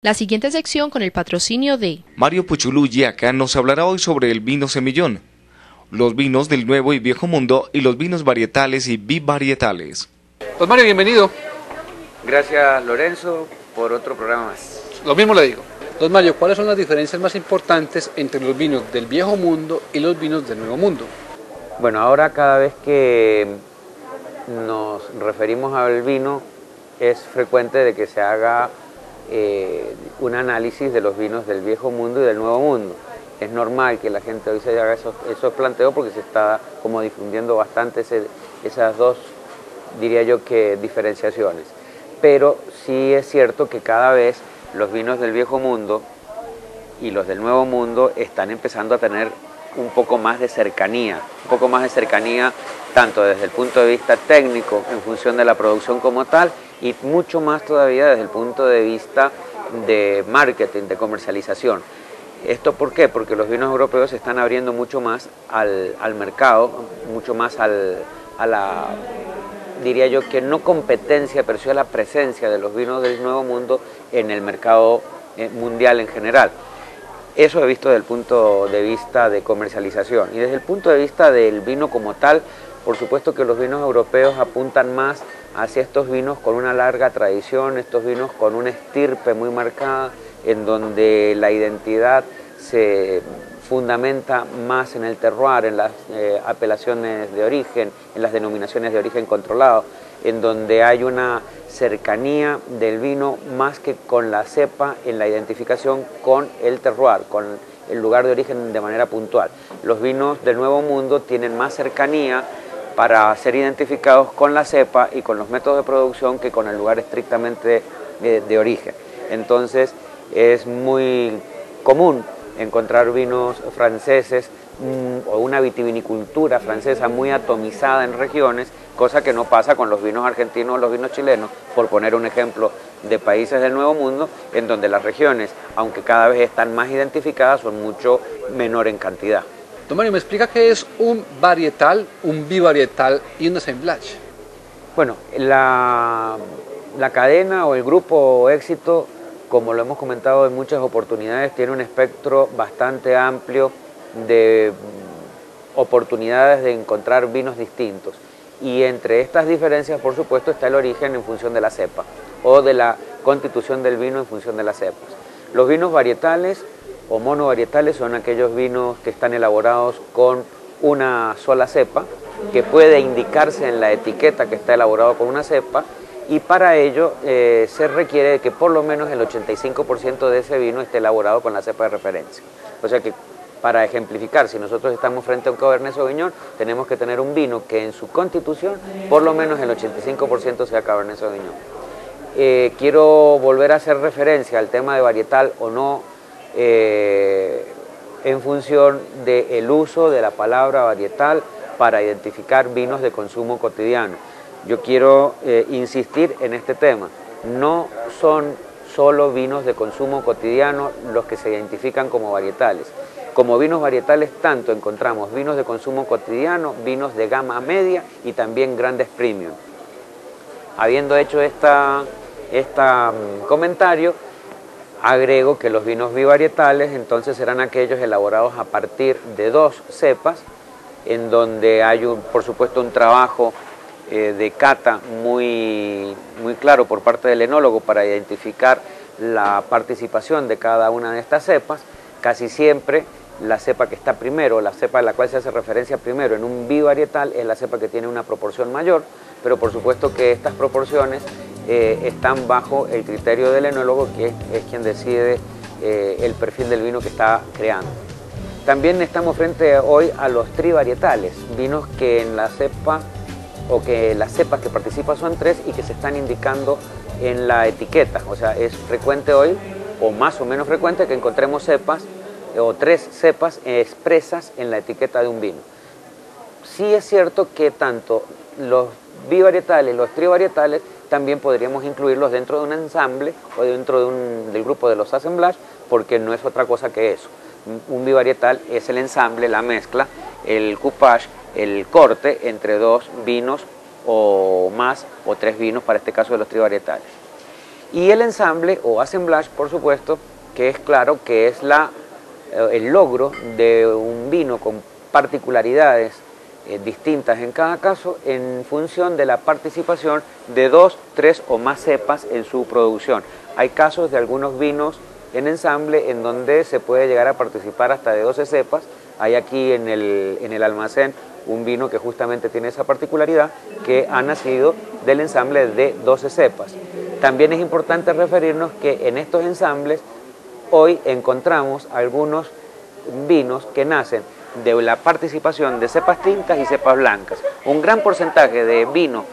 La siguiente sección con el patrocinio de Mario Puchulú Yaca nos hablará hoy sobre el vino semillón, los vinos del Nuevo y Viejo Mundo y los vinos varietales y bivarietales. Don Mario, bienvenido. Gracias, Lorenzo, por otro programa más. Lo mismo le digo. Don Mario, ¿cuáles son las diferencias más importantes entre los vinos del Viejo Mundo y los vinos del Nuevo Mundo? Bueno, ahora cada vez que nos referimos al vino es frecuente de que se haga un análisis de los vinos del Viejo Mundo y del Nuevo Mundo. Es normal que la gente hoy se haga esos planteos porque se está como difundiendo bastante esas dos, diría yo, que diferenciaciones. Pero sí es cierto que cada vez los vinos del Viejo Mundo y los del Nuevo Mundo están empezando a tener un poco más de cercanía, tanto desde el punto de vista técnico en función de la producción como tal y mucho más todavía desde el punto de vista de marketing, de comercialización. ¿Esto por qué? Porque los vinos europeos se están abriendo mucho más al mercado, mucho más a la, diría yo que no competencia, pero sí a la presencia de los vinos del Nuevo Mundo en el mercado mundial en general. Eso he visto desde el punto de vista de comercialización. Y desde el punto de vista del vino como tal, por supuesto que los vinos europeos apuntan más hacia estos vinos con una larga tradición, estos vinos con una estirpe muy marcada, en donde la identidad se fundamenta más en el terroir, en las apelaciones de origen, en las denominaciones de origen controlado, en donde hay una cercanía del vino más que con la cepa en la identificación con el terroir, con el lugar de origen de manera puntual. Los vinos del Nuevo Mundo tienen más cercanía para ser identificados con la cepa y con los métodos de producción que con el lugar estrictamente de origen. Entonces es muy común encontrar vinos franceses o una vitivinicultura francesa muy atomizada en regiones, cosa que no pasa con los vinos argentinos o los vinos chilenos, por poner un ejemplo de países del Nuevo Mundo, en donde las regiones, aunque cada vez están más identificadas, son mucho menor en cantidad. Don Mario, ¿me explica qué es un varietal, un bivarietal y un assemblage? Bueno, la cadena o el grupo Éxito, como lo hemos comentado en muchas oportunidades, tiene un espectro bastante amplio de oportunidades de encontrar vinos distintos. Y entre estas diferencias, por supuesto, está el origen en función de la cepa o de la constitución del vino en función de las cepas. Los vinos varietales o monovarietales son aquellos vinos que están elaborados con una sola cepa, que puede indicarse en la etiqueta que está elaborado con una cepa, y para ello se requiere que por lo menos el 85% de ese vino esté elaborado con la cepa de referencia. O sea que, para ejemplificar, si nosotros estamos frente a un Cabernet Sauvignon, tenemos que tener un vino que en su constitución por lo menos el 85% sea Cabernet Sauvignon. Quiero volver a hacer referencia al tema de varietal o no en función del uso de la palabra varietal para identificar vinos de consumo cotidiano. Yo quiero insistir en este tema. No son solo vinos de consumo cotidiano los que se identifican como varietales. Como vinos varietales tanto encontramos vinos de consumo cotidiano, vinos de gama media y también grandes premium. Habiendo hecho este comentario, agrego que los vinos bivarietales entonces serán aquellos elaborados a partir de dos cepas, en donde hay por supuesto un trabajo de cata muy claro por parte del enólogo para identificar la participación de cada una de estas cepas. Casi siempre la cepa que está primero, la cepa a la cual se hace referencia primero en un bivarietal es la cepa que tiene una proporción mayor, pero por supuesto que estas proporciones están bajo el criterio del enólogo, que es quien decide el perfil del vino que está creando. También estamos frente hoy a los trivarietales, vinos que en la cepa o que las cepas que participan son tres y que se están indicando en la etiqueta. O sea, es frecuente hoy, o más o menos frecuente, que encontremos cepas o tres cepas expresas en la etiqueta de un vino. Sí es cierto que tanto los bivarietales y los trivarietales también podríamos incluirlos dentro de un ensamble o dentro del grupo de los assemblages, porque no es otra cosa que eso. Un bivarietal es el ensamble, la mezcla, el coupage, el corte entre dos vinos o más, o tres vinos para este caso de los trivarietales. Y el ensamble o assemblage, por supuesto, que es claro que es el logro de un vino con particularidades distintas en cada caso en función de la participación de 2, 3 o más cepas en su producción. Hay casos de algunos vinos en ensamble en donde se puede llegar a participar hasta de 12 cepas. Hay aquí en el almacén un vino que justamente tiene esa particularidad, que ha nacido del ensamble de 12 cepas. También es importante referirnos que en estos ensambles hoy encontramos algunos vinos que nacen de la participación de cepas tintas y cepas blancas. Un gran porcentaje de vino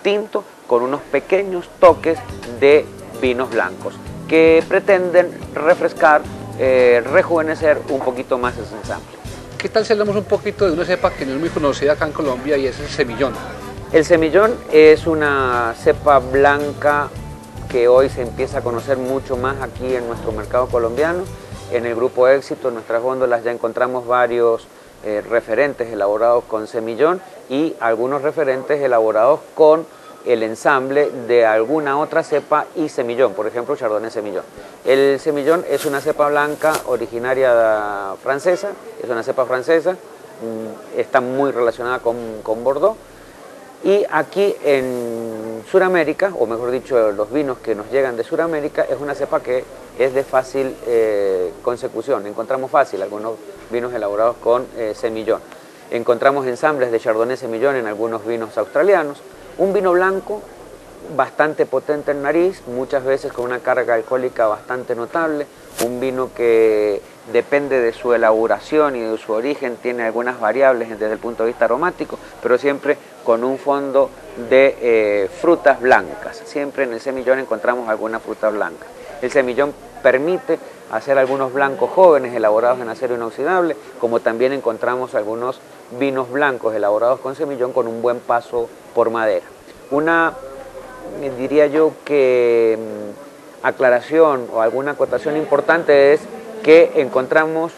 tinto con unos pequeños toques de vinos blancos que pretenden refrescar, rejuvenecer un poquito más ese ensamble. ¿Qué tal si hablamos un poquito de una cepa que no es muy conocida acá en Colombia y es el semillón? El semillón es una cepa blanca que hoy se empieza a conocer mucho más aquí en nuestro mercado colombiano. En el Grupo Éxito, en nuestras góndolas ya encontramos varios referentes elaborados con semillón y algunos referentes elaborados con el ensamble de alguna otra cepa y semillón, por ejemplo Chardonnay semillón. El semillón es una cepa blanca originaria francesa, es una cepa francesa, está muy relacionada con Bordeaux. Y aquí en Sudamérica, o mejor dicho, los vinos que nos llegan de Sudamérica, es una cepa que es de fácil consecución. Encontramos fácil algunos vinos elaborados con semillón. Encontramos ensambles de Chardonnay semillón en algunos vinos australianos. Un vino blanco bastante potente en nariz, muchas veces con una carga alcohólica bastante notable. Un vino que depende de su elaboración y de su origen, tiene algunas variables desde el punto de vista aromático, pero siempre con un fondo de frutas blancas. Siempre en el semillón encontramos alguna fruta blanca. El semillón permite hacer algunos blancos jóvenes elaborados en acero inoxidable, como también encontramos algunos vinos blancos elaborados con semillón con un buen paso por madera. Una, diría yo que aclaración o alguna acotación importante es que encontramos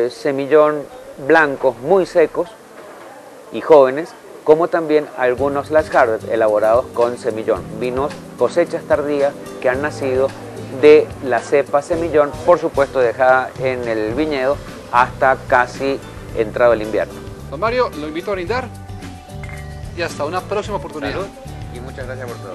semillón blancos muy secos y jóvenes, como también algunos Last Harvest elaborados con semillón, vinos cosechas tardías que han nacido de la cepa semillón, por supuesto dejada en el viñedo hasta casi entrado el invierno. Don Mario, lo invito a brindar y hasta una próxima oportunidad. Salud. Y muchas gracias por todo.